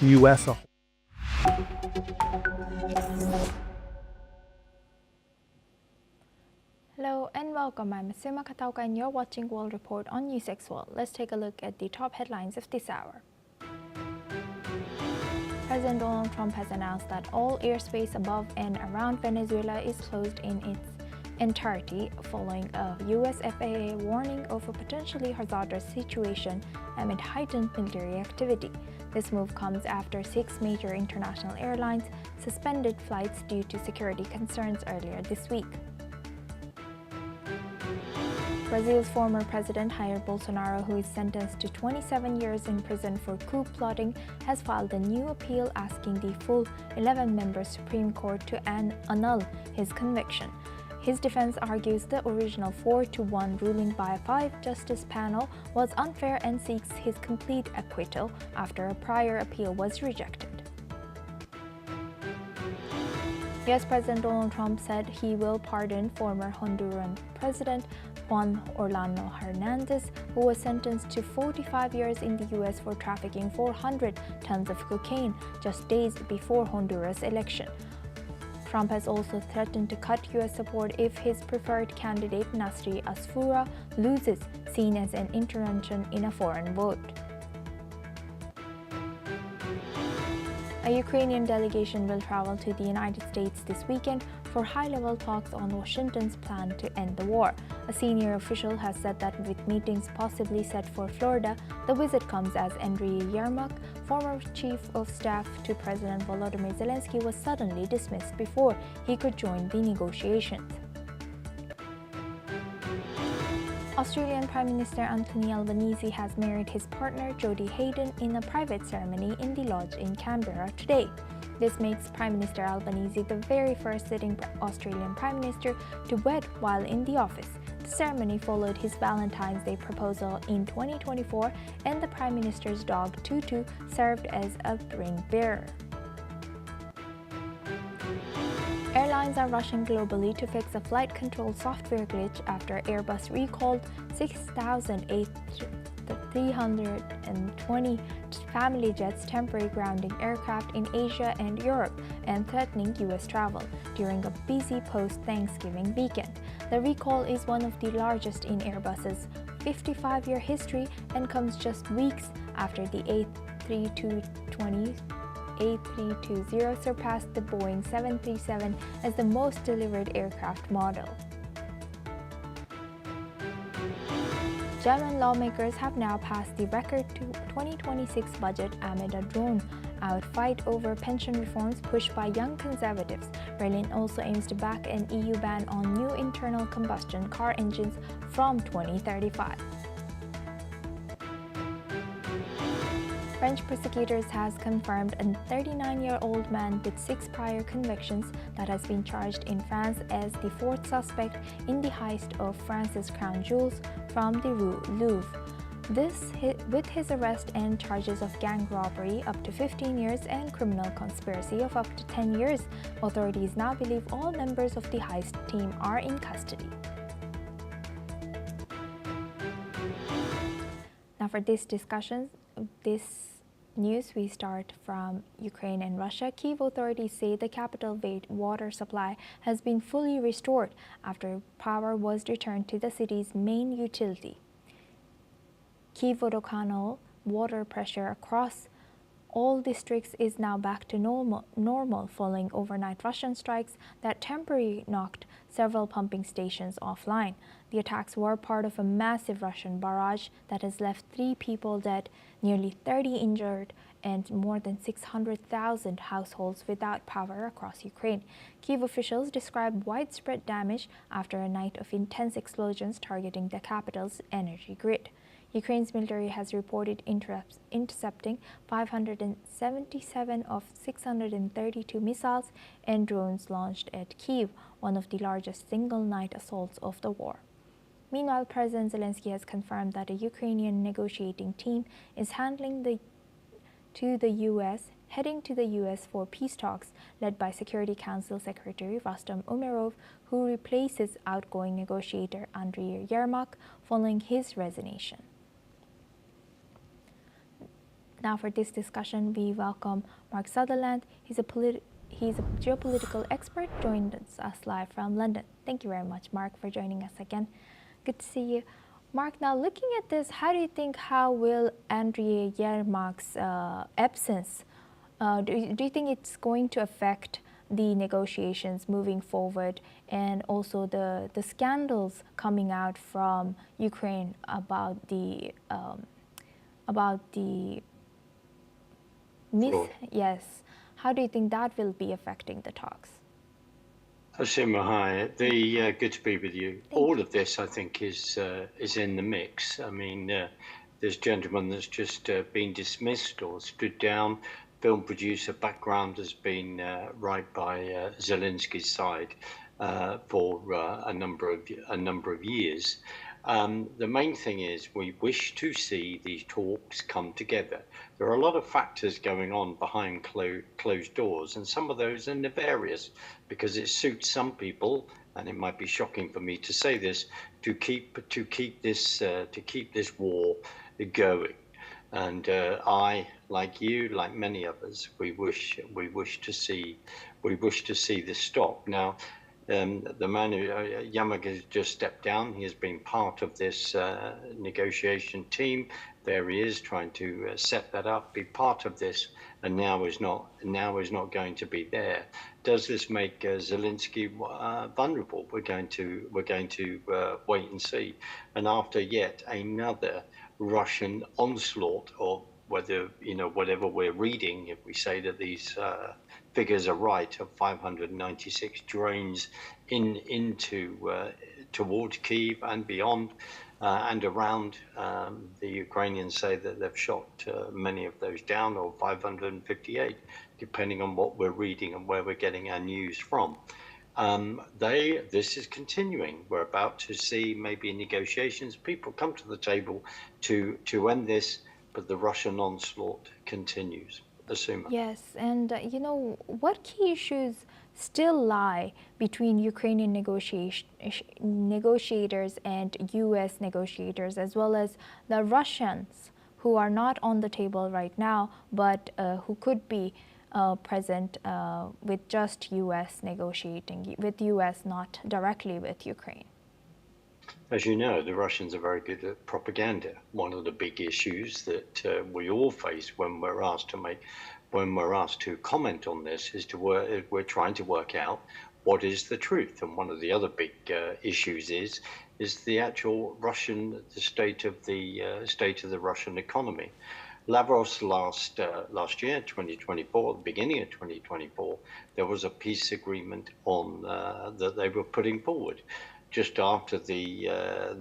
U.S. a whole. Hello and welcome. I'm Sima Katauka and you're watching World Report on NewsX World. Let's take a look at the top headlines of this hour. President Donald Trump has announced that all airspace above and around Venezuela is closed in its entirety following a US FAA warning of a potentially hazardous situation amid heightened military activity. This move comes after 6 major international airlines suspended flights due to security concerns earlier this week. Brazil's former president Jair Bolsonaro, who is sentenced to 27 years in prison for coup plotting, has filed a new appeal asking the full 11-member Supreme Court to annul his conviction. His defense argues the original 4-1 ruling by a 5-justice panel was unfair and seeks his complete acquittal after a prior appeal was rejected. US President Donald Trump said he will pardon former Honduran President Juan Orlando Hernandez, who was sentenced to 45 years in the U.S. for trafficking 400 tons of cocaine just days before Honduras' election. Trump has also threatened to cut U.S. support if his preferred candidate Nasri Asfoura loses, seen as an intervention in a foreign vote. A Ukrainian delegation will travel to the United States this weekend for high-level talks on Washington's plan to end the war. A senior official has said that with meetings possibly set for Florida, the visit comes as Andriy Yermak, former chief of staff to President Volodymyr Zelensky, was suddenly dismissed before he could join the negotiations. Australian Prime Minister Anthony Albanese has married his partner Jodie Hayden in a private ceremony in the lodge in Canberra today. This makes Prime Minister Albanese the very first sitting Australian Prime Minister to wed while in the office. The ceremony followed his Valentine's Day proposal in 2024, and the Prime Minister's dog Tutu served as a ring bearer. Airlines are rushing globally to fix a flight control software glitch after Airbus recalled 6,320 family jets, temporary grounding aircraft in Asia and Europe, and threatening U.S. travel during a busy post-Thanksgiving weekend. The recall is one of the largest in Airbus's 55-year history and comes just weeks after the A320 surpassed the Boeing 737 as the most delivered aircraft model. German lawmakers have now passed the record 2026 budget amid a drawn-out fight over pension reforms pushed by young conservatives. Berlin also aims to back an EU ban on new internal combustion car engines from 2035. French prosecutors has confirmed a 39-year-old man with 6 prior convictions that has been charged in France as the 4th suspect in the heist of France's crown jewels from the Rue Louvre. With his arrest and charges of gang robbery up to 15 years and criminal conspiracy of up to 10 years, authorities now believe all members of the heist team are in custody. Now for this news, we start from Ukraine and Russia. Kyiv authorities say the capital water supply has been fully restored after power was returned to the city's main utility. Kyiv water pressure across all districts is now back to normal following overnight Russian strikes that temporarily knocked several pumping stations offline. The attacks were part of a massive Russian barrage that has left 3 people dead, nearly 30 injured, and more than 600,000 households without power across Ukraine. Kyiv officials described widespread damage after a night of intense explosions targeting the capital's energy grid. Ukraine's military has reported intercepting 577 of 632 missiles and drones launched at Kyiv, one of the largest single-night assaults of the war. Meanwhile, President Zelensky has confirmed that a Ukrainian negotiating team is heading to the U.S. for peace talks, led by Security Council Secretary Rustem Umerov, who replaces outgoing negotiator Andriy Yermak following his resignation. Now for this discussion, we welcome Mark Sutherland. He's a geopolitical expert, joins us live from London. Thank you very much, Mark, for joining us again. Good to see you. Mark, now looking at this, how do you think, how will Andriy Yermak's absence, do you think it's going to affect the negotiations moving forward, and also the scandals coming out from Ukraine about the yes, how do you think that will be affecting the talks? Asima, hi. Good to be with you. All of this, I think, is in the mix. I mean, this gentleman that's just been dismissed or stood down, film producer background, has been right by Zelensky's side for a number of years. The main thing is we wish to see these talks come together. There are a lot of factors going on behind closed doors, and some of those are nefarious because it suits some people, and it might be shocking for me to say this, to keep this war going. And I, like you, like many others, we wish to see this stop. Now, the man who Yamak has just stepped down. He has been part of this negotiation team. There he is, trying to set that up, be part of this, and now is not going to be there. Does this make Zelensky vulnerable? We're going to wait and see. And after yet another Russian onslaught, or whether, whatever we're reading, if we say that these figures are right, of 596 drones towards Kyiv and beyond and around. The Ukrainians say that they've shot many of those down, or 558, depending on what we're reading and where we're getting our news from. This is continuing. We're about to see maybe negotiations. People come to the table to end this, but the Russian onslaught continues. Asuma. Yes, and what key issues still lie between Ukrainian negotiators and U.S. negotiators, as well as the Russians who are not on the table right now, but who could be present with just U.S. negotiating, with U.S. not directly with Ukraine? As you know, the Russians are very good at propaganda. One of the big issues that we all face when we're asked to comment on this is we're trying to work out what is the truth. And one of the other big issues is the actual state of the Russian economy. Lavrov's last year, 2024, the beginning of 2024, there was a peace agreement on that they were putting forward just after the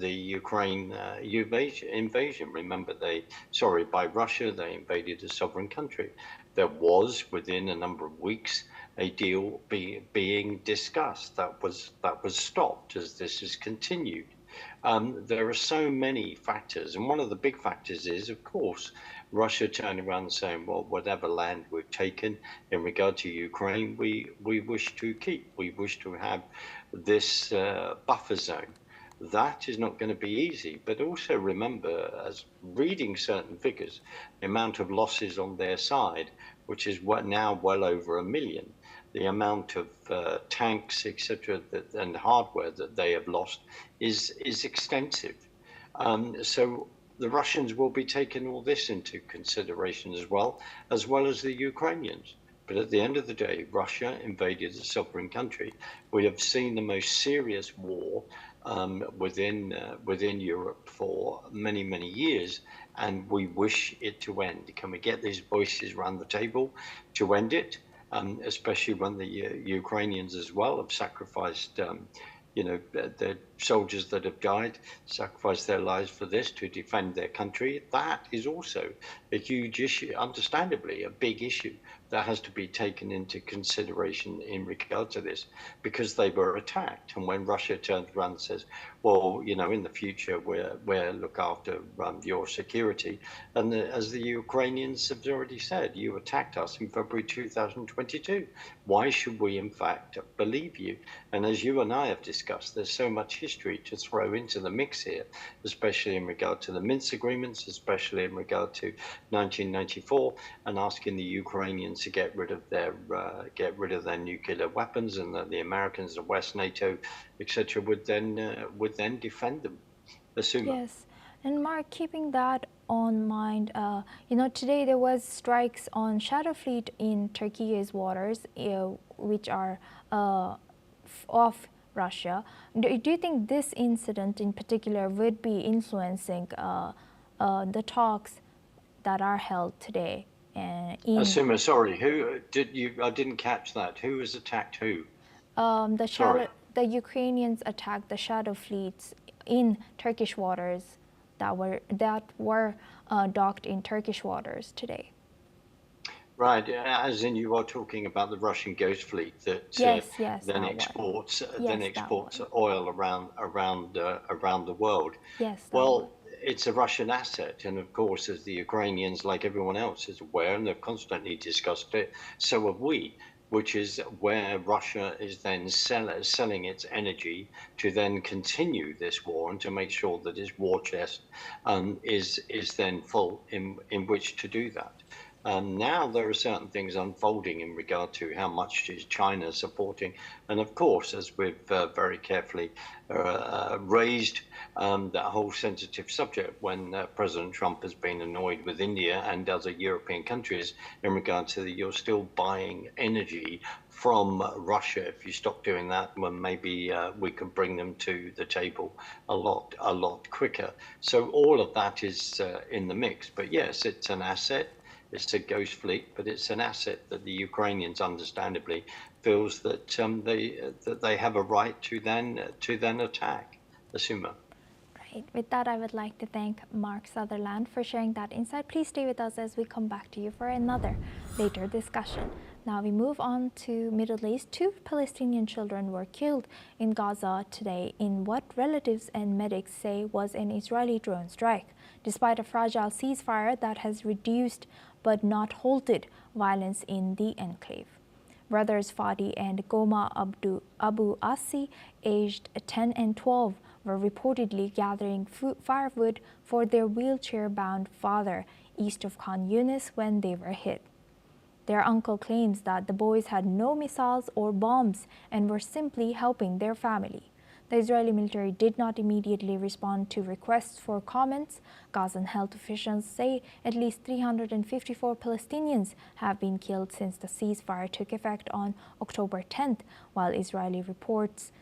Ukraine invasion. Remember, by Russia, they invaded a sovereign country. There was, within a number of weeks, a deal being discussed. That was stopped as this has continued. There are so many factors, and one of the big factors is, of course, Russia turning around and saying, well, whatever land we've taken in regard to Ukraine, we wish to keep. We wish to have this buffer zone. That is not going to be easy. But also remember, as reading certain figures, the amount of losses on their side, which is now well over 1 million, the amount of tanks, etc., and hardware that they have lost is extensive. So the Russians will be taking all this into consideration as well as the Ukrainians. But at the end of the day, Russia invaded a sovereign country. We have seen the most serious war within Europe for many, many years, and we wish it to end. Can we get these voices around the table to end it? Especially when the Ukrainians as well have sacrificed the soldiers that have died, sacrificed their lives for this, to defend their country. That is also a huge issue, understandably a big issue that has to be taken into consideration in regard to this, because they were attacked. And when Russia turns around and says, well, in the future we'll look after your security, and as the Ukrainians have already said, you attacked us in February 2022. Why should we in fact believe you? And as you and I have discussed, there's so much history to throw into the mix here, especially in regard to the Minsk agreements, especially in regard to 1994, and asking the Ukrainians to get rid of their nuclear weapons, and that the Americans, the West, NATO, etc., would then defend them. Yes, and Mark, keeping that on mind, today there was strikes on Shadow Fleet in Turkey's waters, which are off Russia. Do you think this incident in particular would be influencing the talks that are held today? Asuma, sorry, who did you? I didn't catch that. Who has attacked who? The Ukrainians attacked the Shadow fleets in Turkish waters that were docked in Turkish waters today. Right, as in you are talking about the Russian Ghost Fleet that then exports oil around the world. Yes. Well, it's a Russian asset, and of course, as the Ukrainians, like everyone else, is aware, and they've constantly discussed it, so have we, which is where Russia is then selling its energy to then continue this war and to make sure that its war chest is then full in which to do that. Now there are certain things unfolding in regard to how much is China supporting, and of course, as we've very carefully raised that whole sensitive subject when President Trump has been annoyed with India and other European countries in regard to that you're still buying energy from Russia. If you stop doing that, well, maybe we can bring them to the table a lot quicker. So all of that is in the mix. But yes, it's an asset. It's a ghost fleet, but it's an asset that the Ukrainians, understandably, feels that they have a right to then attack. Asuma. Right. With that, I would like to thank Mark Sutherland for sharing that insight. Please stay with us as we come back to you for another later discussion. Now we move on to Middle East. 2 Palestinian children were killed in Gaza today in what relatives and medics say was an Israeli drone strike, despite a fragile ceasefire that has reduced but not halted violence in the enclave. Brothers Fadi and Goma Abu Asi, aged 10 and 12, were reportedly gathering firewood for their wheelchair-bound father east of Khan Younis when they were hit. Their uncle claims that the boys had no missiles or bombs and were simply helping their family. The Israeli military did not immediately respond to requests for comments. Gazan health officials say at least 354 Palestinians have been killed since the ceasefire took effect on October 10th, while Israeli reports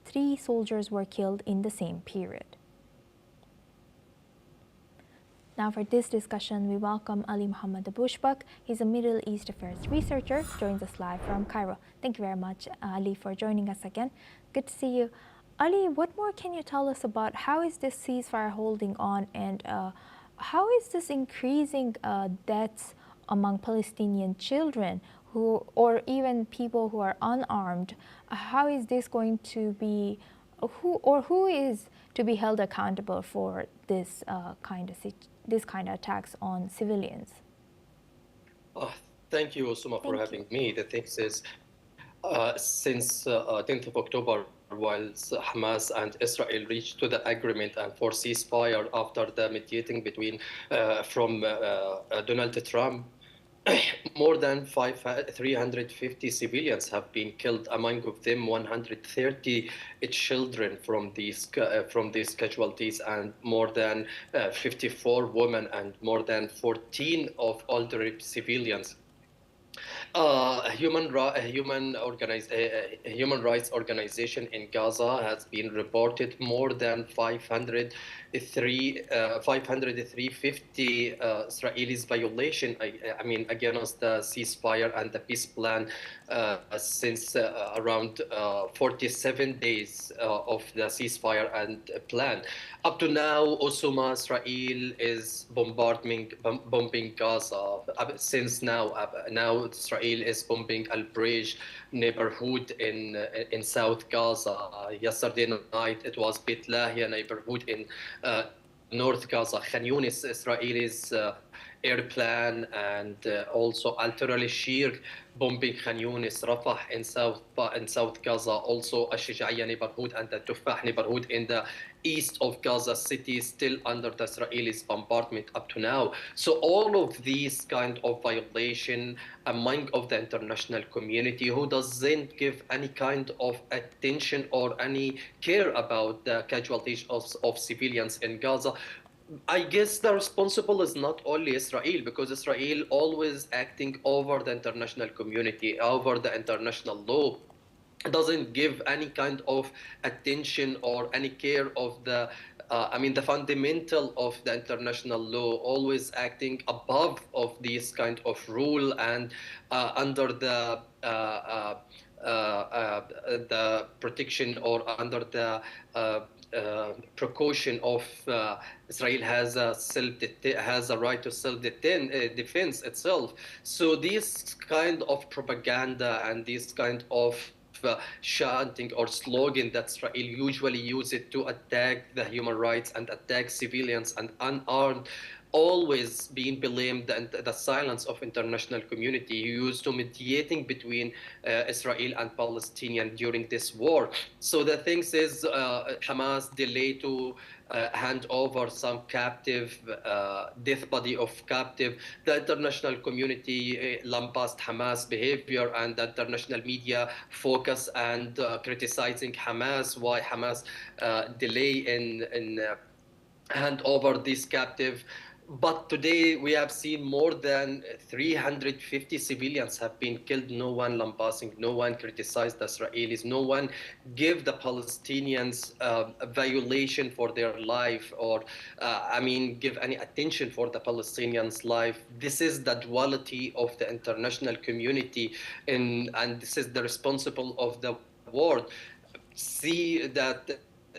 3 soldiers were killed in the same period. Now for this discussion, we welcome Ali Mohammed Abushbak. He's a Middle East Affairs researcher, joins us live from Cairo. Thank you very much, Ali, for joining us again. Good to see you. Ali, what more can you tell us about how is this ceasefire holding on, and how is this increasing deaths among Palestinian children or even people who are unarmed? How is this going to be, who is to be held accountable for this kind of attacks on civilians? Thank you, Suma, for having me. The thing is, since 10th of October, while Hamas and Israel reached to the agreement and for ceasefire after the mediating between from Donald Trump, more than 350 civilians have been killed, among of them 130 children from these casualties, and more than 54 women and more than 14 of older civilians. Human rights organization in Gaza has been reported more than 503 Israelis violation, against the ceasefire and the peace plan since around 47 days of the ceasefire and plan. Up to now, Osama, Israel is bombing Gaza. Since now Israel is bombing Al-Brej neighborhood in South Gaza. Yesterday night it was Beit Lahia neighborhood in North Gaza. Khan Younis, Israel airplane and also artillery sheer bombing Khan Younis, Rafah in South Gaza, also Ash-Shuja'iyya neighborhood and the Tufah neighborhood in the east of Gaza City, still under the Israelis' bombardment up to now. So all of these kind of violation among of the international community, who doesn't give any kind of attention or any care about the casualties of civilians in Gaza. I guess the responsible is not only Israel, because Israel always acting over the international community, over the international law, doesn't give any kind of attention or any care of the the fundamental of the international law, always acting above of this kind of rule and under the protection or under the precaution of Israel has a right to self-defense itself. So this kind of propaganda and this kind of chanting or slogan that Israel usually use it to attack the human rights and attack civilians and unarmed, always being blamed, and the silence of international community used to mediating between Israel and Palestinian during this war. So the thing is, Hamas delay to hand over some captive, death body of captive. The international community lambast Hamas behavior, and the international media focus and criticizing Hamas, why Hamas delay in hand over this captive. But today we have seen more than 350 civilians have been killed. No one lambasting, no one criticized the Israelis, no one give the Palestinians a violation for their life or, give any attention for the Palestinians' life. This is the duality of the international community, and this is the responsible of the world. See that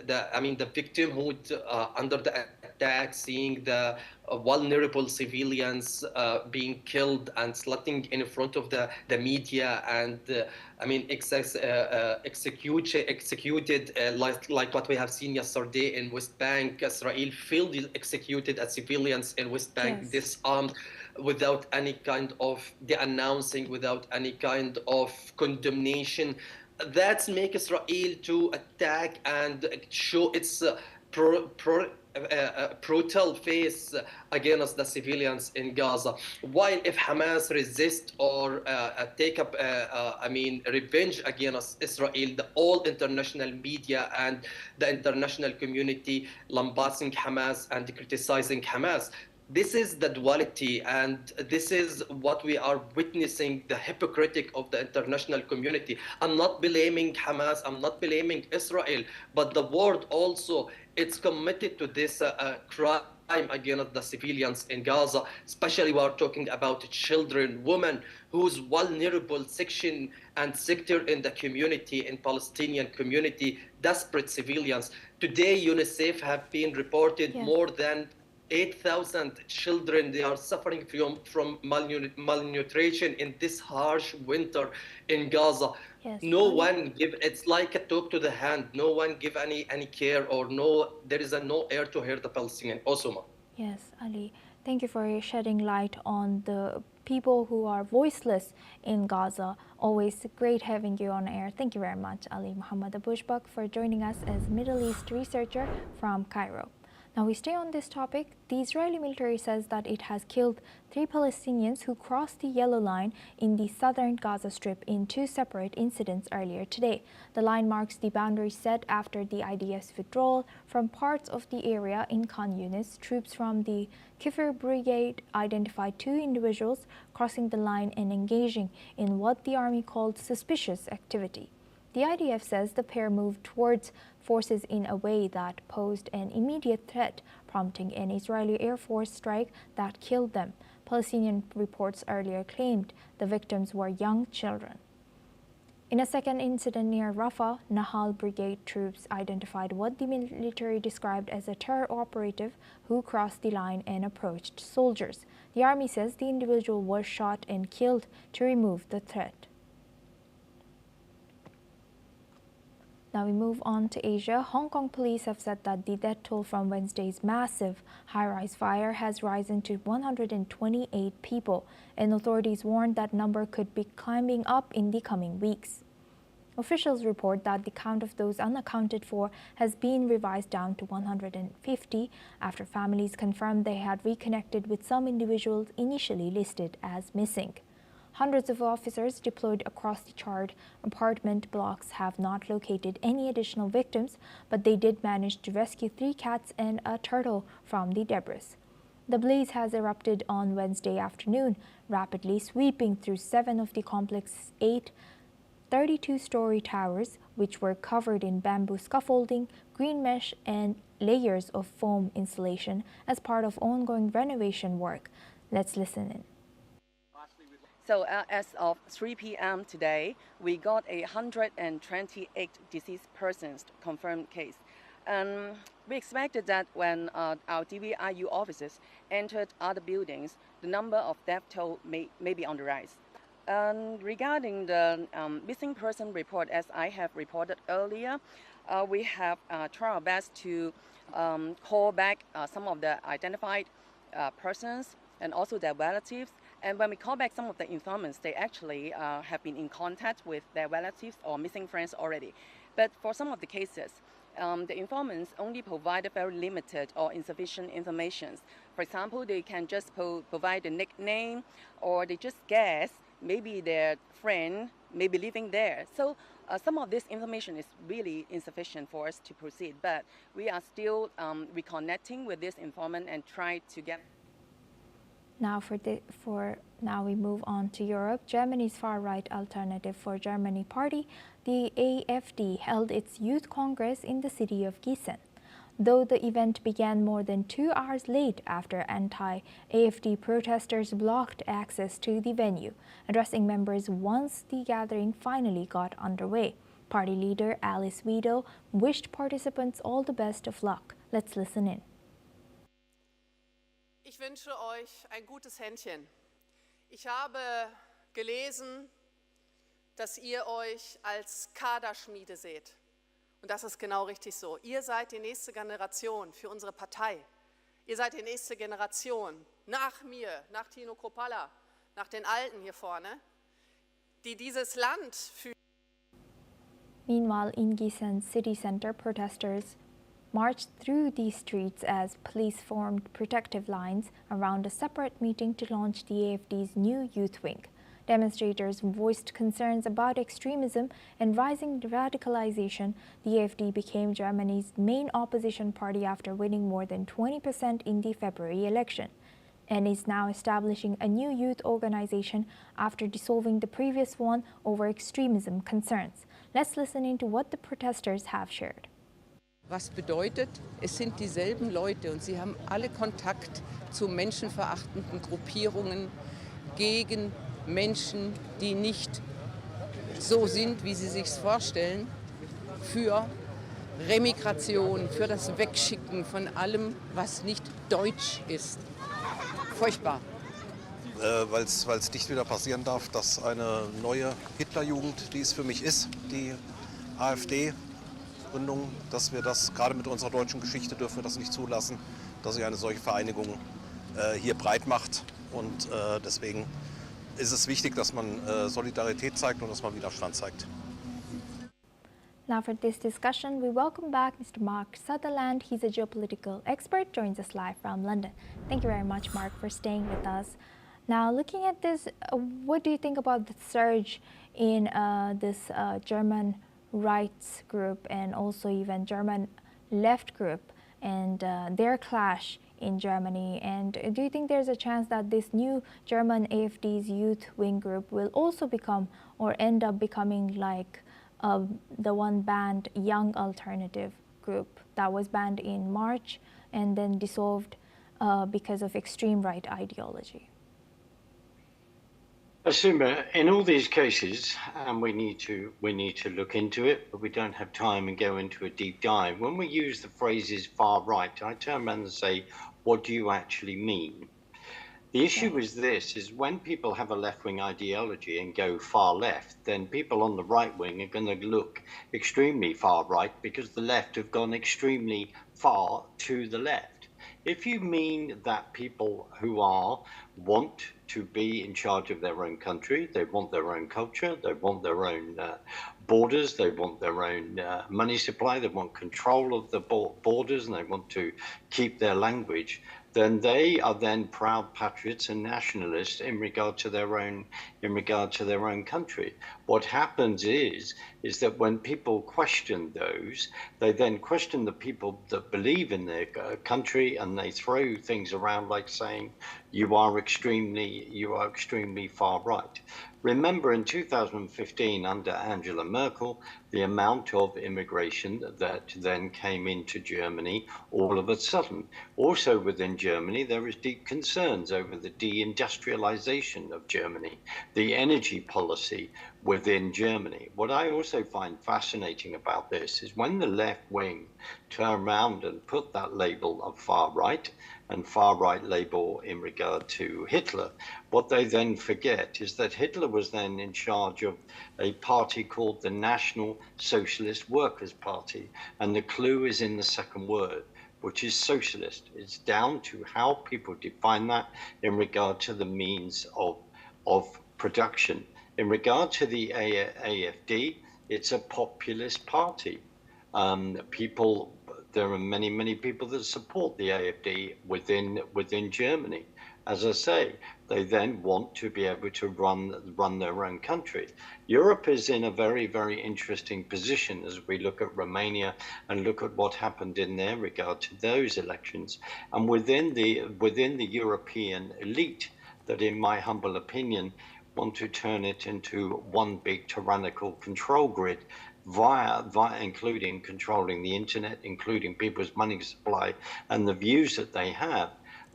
the victimhood under the attack, seeing the vulnerable civilians being killed and slaughtered in front of the media, and executed like what we have seen yesterday in West Bank. Israel failed executed civilians in West Bank, Yes. disarmed, without any kind of the announcing, without any kind of condemnation. That's make Israel to attack and show its brutal face against the civilians in Gaza. While if Hamas resist or take up, revenge against Israel, the all international media and the international community lambasting Hamas and criticizing Hamas. This is the duality, and this is what we are witnessing, the hypocritic of the international community. I'm not blaming Hamas, I'm not blaming Israel, but the world also, it's committed to this crime against the civilians in Gaza, especially we are talking about children, women, whose vulnerable section and sector in the community, in Palestinian community, desperate civilians. Today, UNICEF have been reported more than 8,000 children, they are suffering from malnutrition in this harsh winter in Gaza. Yes, No one give, it's like a talk to the hand. No one give any care, or there is no air to hear the Palestinian. Osama. Yes, Ali. Thank you for shedding light on the people who are voiceless in Gaza. Always great having you on air. Thank you very much, Ali Muhammad Abushbak, for joining us as Middle East researcher from Cairo. Now we stay on this topic. The Israeli military says that it has killed 3 Palestinians who crossed the yellow line in the southern Gaza Strip in 2 separate incidents earlier today. The line marks the boundary set after the IDF's withdrawal from parts of the area in Khan Younis. Troops from the Kfir Brigade identified 2 individuals crossing the line and engaging in what the army called suspicious activity. The IDF says the pair moved towards forces in a way that posed an immediate threat, prompting an Israeli Air Force strike that killed them. Palestinian reports earlier claimed the victims were young children. In a second incident near Rafah, Nahal Brigade troops identified what the military described as a terror operative who crossed the line and approached soldiers. The army says the individual was shot and killed to remove the threat. Now we move on to Asia. Hong Kong police have said that the death toll from Wednesday's massive high-rise fire has risen to 128 people, and authorities warned that number could be climbing up in the coming weeks. Officials report that the count of those unaccounted for has been revised down to 150 after families confirmed they had reconnected with some individuals initially listed as missing. Hundreds of officers deployed across the charred apartment blocks have not located any additional victims, but they did manage to rescue 3 cats and a turtle from the debris. The blaze has erupted on Wednesday afternoon, rapidly sweeping through 7 of the complex's 8 32-story towers, which were covered in bamboo scaffolding, green mesh, and layers of foam insulation as part of ongoing renovation work. Let's listen in. So as of 3 p.m. today, we got 128 deceased persons confirmed case. We expected that when our DVIU officers entered other buildings, the number of death toll may be on the rise. Regarding the missing person report, as I have reported earlier, we have tried our best to call back some of the identified persons and also their relatives. And when we call back some of the informants, they actually have been in contact with their relatives or missing friends already. But for some of the cases, the informants only provided very limited or insufficient information. For example, they can just provide a nickname, or they just guess maybe their friend may be living there. So some of this information is really insufficient for us to proceed. But we are still reconnecting with this informant and try to get. Now now we move on to Europe. Germany's far-right Alternative for Germany party, the AfD, held its youth congress in the city of Gießen. Though the event began more than 2 hours late after anti-AfD protesters blocked access to the venue, addressing members once the gathering finally got underway. Party leader Alice Weidel wished participants all the best of luck. Let's listen in. Ich wünsche euch ein gutes Händchen. Ich habe gelesen, dass ihr euch als Kaderschmiede seht. Und das ist genau richtig so. Ihr seid die nächste Generation für unsere Partei. Ihr seid die nächste Generation nach mir, nach Tino Kropalla, nach den Alten hier vorne, die dieses Land führen. Meanwhile, in Gießen's city center, protesters marched through the streets as police formed protective lines around a separate meeting to launch the AfD's new youth wing. Demonstrators voiced concerns about extremism and rising radicalization. The AfD became Germany's main opposition party after winning more than 20% in the February election, and is now establishing a new youth organization after dissolving the previous one over extremism concerns. Let's listen into what the protesters have shared. Was bedeutet, es sind dieselben Leute und sie haben alle Kontakt zu menschenverachtenden Gruppierungen gegen Menschen, die nicht so sind, wie sie sich vorstellen, für Remigration, für das Wegschicken von allem, was nicht deutsch ist. Furchtbar. Weil es nicht wieder passieren darf, dass eine neue Hitlerjugend, die es für mich ist, die AfD, Gründung, dass wir das gerade mit unserer deutschen Geschichte dürfen wir das nicht zulassen, dass sich eine solche Vereinigung hier breit macht. Und deswegen ist es wichtig, dass man Solidarität zeigt und dass man Widerstand zeigt. Now for this discussion, we welcome back Mr. Mark Sutherland. He's a geopolitical expert, joins us live from London. Thank you very much, Mark, for staying with us. Now, looking at this, what do you think about the surge in this German rights group and also even German left group and their clash in Germany? And do you think there's a chance that this new German AfD's youth wing group will also become or end up becoming like the one banned Young Alternative group that was banned in March and then dissolved because of extreme right ideology? Asuma, in all these cases, and we need to look into it, but we don't have time and go into a deep dive. When we use the phrases far right, I turn around and say, what do you actually mean? The issue is this, is when people have a left-wing ideology and go far left, then people on the right wing are going to look extremely far right because the left have gone extremely far to the left. If you mean that people who want to be in charge of their own country, they want their own culture, they want their own borders, they want their own money supply, they want control of the borders, and they want to keep their language, then they are then proud patriots and nationalists in regard to their own country. What happens is that when people question those, they then question the people that believe in their country, and they throw things around like saying you are extremely far right. Remember, in 2015, under Angela Merkel, the amount of immigration that then came into Germany all of a sudden. Also within Germany, there is deep concerns over the deindustrialization of Germany, the energy policy within Germany. What I also find fascinating about this is when the left wing turn around and put that label of far right, and far right label in regard to Hitler, what they then forget is that Hitler was then in charge of a party called the National Socialist Workers' Party, and the clue is in the second word, which is socialist. It's down to how people define that in regard to the means of production. In regard to the AFD, it's a populist party. There are many people that support the AFD within Germany. As I say, they then want to be able to run their own country. Europe is in a very interesting position as we look at Romania and look at what happened in their regard to those elections. And within the European elite, that in my humble opinion want to turn it into one big tyrannical control grid, via including controlling the internet, including people's money supply and the views that they have,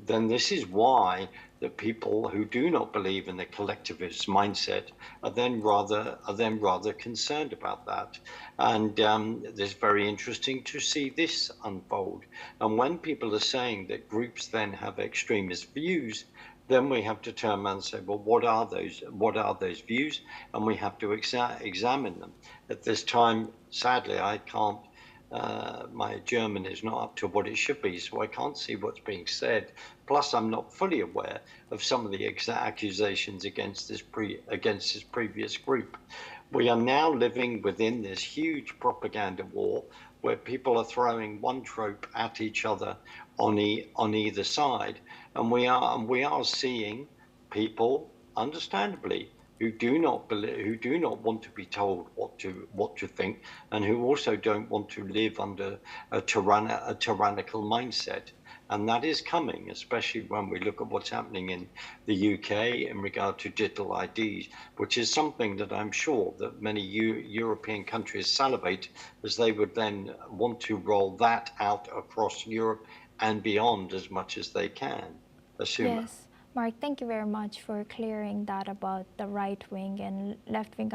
then this is why the people who do not believe in the collectivist mindset are then rather concerned about that. And it's very interesting to see this unfold. And when people are saying that groups then have extremist views, then we have to turn around and say, well, what are those views? And we have to examine them. At this time, sadly, I can't, my German is not up to what it should be, so I can't see what's being said. Plus, I'm not fully aware of some of the accusations against this previous group. We are now living within this huge propaganda war where people are throwing one trope at each other on either side. And we are seeing people, understandably, who do not want to be told what to think, and who also don't want to live under a tyrannical mindset. And that is coming, especially when we look at what's happening in the UK in regard to digital IDs, which is something that I'm sure that many European countries salivate, as they would then want to roll that out across Europe and beyond as much as they can. Assume. Yes, Mark, thank you very much for clearing that about the right wing and left wing.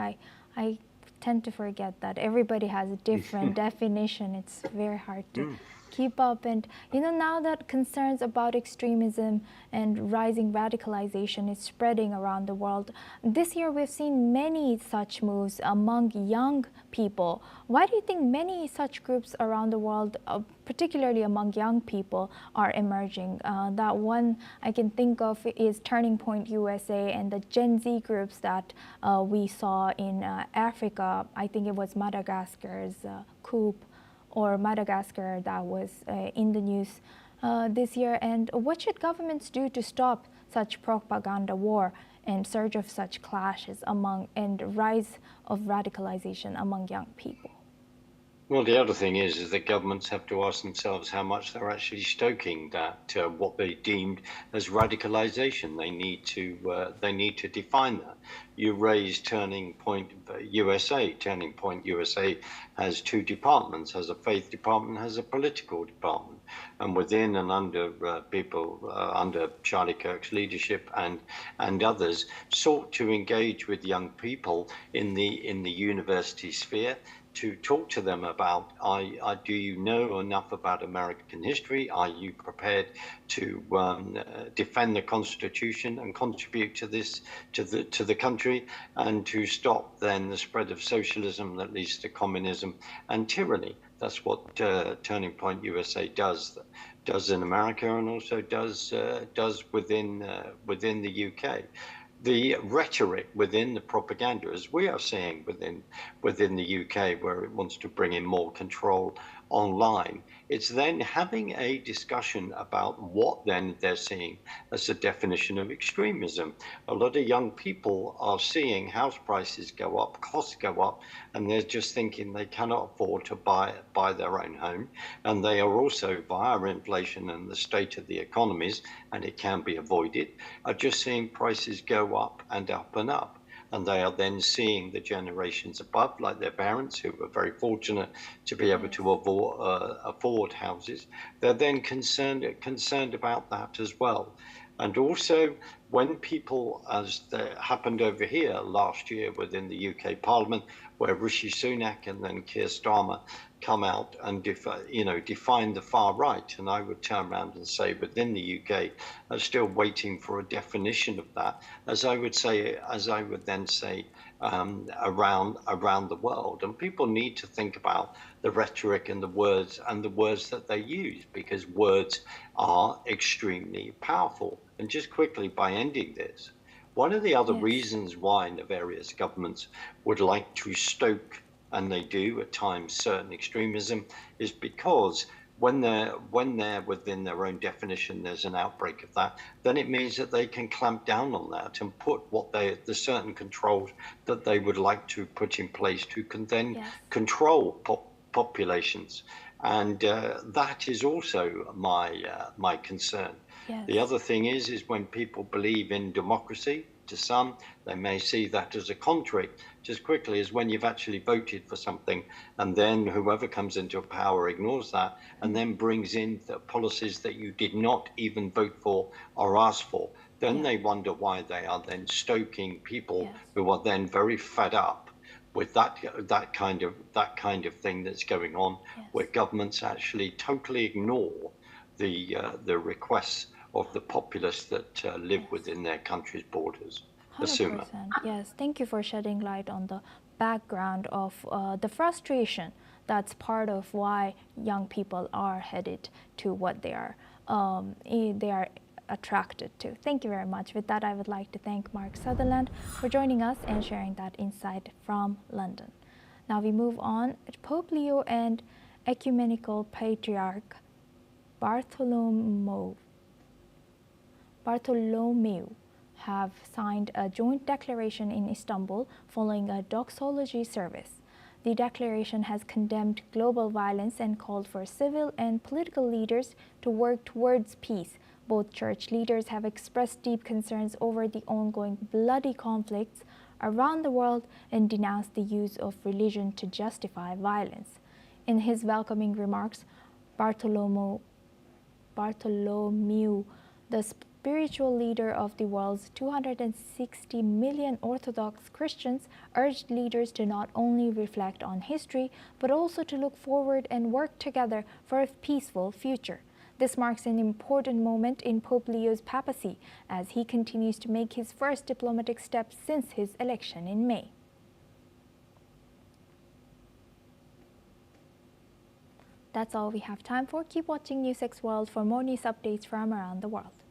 I tend to forget that everybody has a different definition. It's very hard to keep up. And now that concerns about extremism and rising radicalization is spreading around the world, this year we've seen many such moves among young people. Why do you think many such groups around the world, particularly among young people, are emerging? That one I can think of is Turning Point USA and the Gen Z groups that we saw in Africa. I think it was Madagascar's coup, or Madagascar, that was in the news this year. And what should governments do to stop such propaganda war and surge of such clashes and rise of radicalization among young people? Well, the other thing is that governments have to ask themselves how much they're actually stoking that what they deemed as radicalization. They need to define that. You raised Turning Point USA. Turning Point USA has two departments: has a faith department, has a political department. and within and under people under Charlie Kirk's leadership and others sought to engage with young people in the university sphere to talk to them about, do you know enough about American history? Are you prepared to defend the Constitution and contribute to this, to the country, and to stop then the spread of socialism that leads to communism and tyranny? That's what Turning Point USA does in America, and also does within the UK. The rhetoric within the propaganda, as we are seeing within the UK, where it wants to bring in more control online, it's then having a discussion about what then they're seeing as the definition of extremism. A lot of young people are seeing house prices go up, costs go up, and they're just thinking they cannot afford to buy their own home. And they are also, via inflation and the state of the economies, and it can be avoided, are just seeing prices go up and up and up. And they are then seeing the generations above, like their parents, who were very fortunate to be able to afford houses. They're then concerned about that as well. And also, when people, as happened over here last year within the UK Parliament, where Rishi Sunak and then Keir Starmer come out and define the far right, and I would turn around and say within the UK are still waiting for a definition of that, as I would then say around the world. And people need to think about the rhetoric and the words that they use, because words are extremely powerful. And just quickly, by ending this, one of the other reasons why the various governments would like to stoke, and they do at times, certain extremism, is because when they're within their own definition, there's an outbreak of that, then it means that they can clamp down on that and put the certain controls that they would like to put in place to then control populations. And that is also my concern. Yes. The other thing is when people believe in democracy, to some, they may see that as a contrary. Just quickly, is when you've actually voted for something, and then whoever comes into power ignores that, and then brings in the policies that you did not even vote for or ask for. Then they wonder why they are then stoking people who are then very fed up with that kind of thing that's going on, where governments actually totally ignore the requests of the populace that live within their country's borders. 100%. Yes, thank you for shedding light on the background of the frustration that's part of why young people are headed to what they are attracted to. Thank you very much. With that, I would like to thank Mark Sutherland for joining us and sharing that insight from London. Now we move on. Pope Leo and Ecumenical Patriarch Bartholomew have signed a joint declaration in Istanbul following a doxology service. The declaration has condemned global violence and called for civil and political leaders to work towards peace. Both church leaders have expressed deep concerns over the ongoing bloody conflicts around the world and denounced the use of religion to justify violence. In his welcoming remarks, Bartholomew, the spiritual leader of the world's 260 million Orthodox Christians, urged leaders to not only reflect on history, but also to look forward and work together for a peaceful future. This marks an important moment in Pope Leo's papacy, as he continues to make his first diplomatic steps since his election in May. That's all we have time for. Keep watching NewsX World for more news updates from around the world.